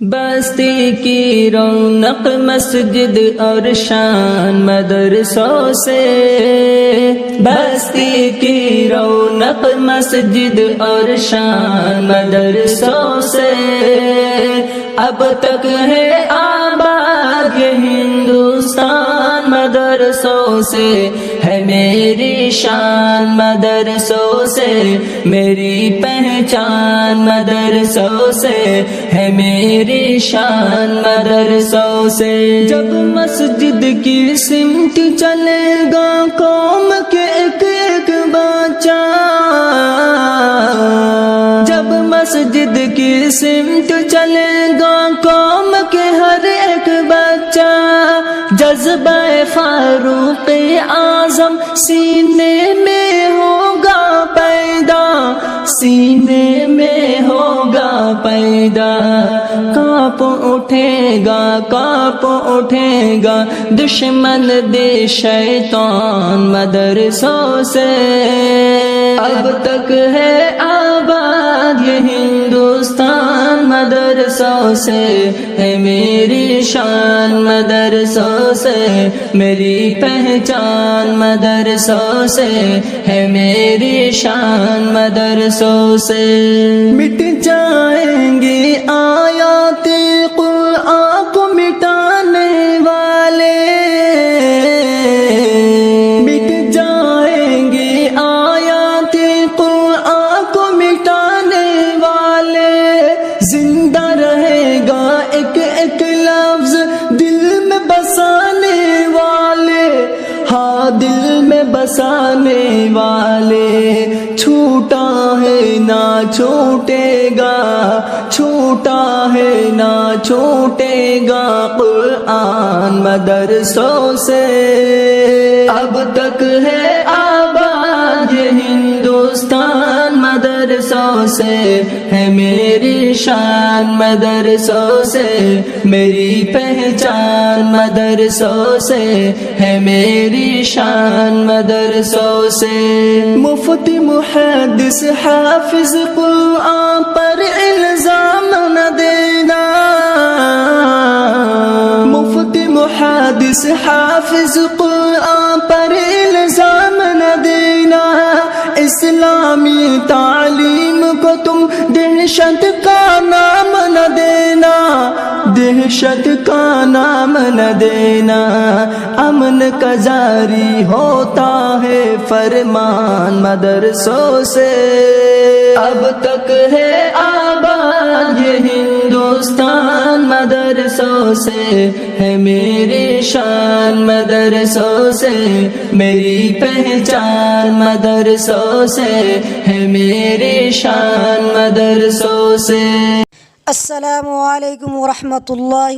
بستی کی رونق مسجد اور شان مدرسوں سے، بستی کی رونق مسجد اور شان مدرسوں سے، اب تک ہے آباد یہ ہندوستان مدرسوں سے، ہے میری شان مدرسوں سے، میری پہچان مدرسوں سے، ہے میری شان مدرسوں سے۔ جب مسجد کی سمت چلے گا قوم کے ایک ایک بچہ، جب مسجد کی سمت چلے گا قوم کے ہر ایک بچہ، جذبہ فاروق اعظم سینے میں ہوگا پیدا، سینے میں ہوگا پیدا، کانپ اٹھے گا دشمن دے شیطان مدرسوں سے، اب تک ہے آباد یہ ہندوستان مدرسوں سے، ہے میری شان مدرسوں سے، میری پہچان مدرسوں سے، ہے میری شان مدرسوں سے۔ مٹ جائیں گے آیات قرآن کو مٹانے والے، مٹ جائیں گے آیات قرآن کو مٹانے والے، زندہ رہے گا ایک ایک لفظ دل میں بسانے والے، ہاں دل میں بسانے والے، چھوٹا ہے نہ چھوٹے گا، چھوٹا ہے نہ چھوٹے گا قرآن مدرسوں سے، اب تک ہے آباد یہ ہندوستان مدرسوں سے، ہے میری شان مدرسوں سے، میری پہچان مدرسوں سے، ہے میری شان مدرسوں سے۔ مفتی محدث حافظ قرآن پر الزام نہ دینا، مفتی محدث حافظ قرآن پر الزام نہ دینا، اسلامی تعلیم کو تم دہشت کا نام نہ دینا، دہشت کا نام نہ دینا، امن کا جاری ہوتا ہے فرمان مدرسوں سے، اب تک ہے آباد یہ ہندوستان مدرسوں سے، ہے میری شان مدرسوں سے، میری پہچان مدرسوں سے، ہے میری شان مدرسوں سے۔ السلام علیکم ورحمۃ اللہ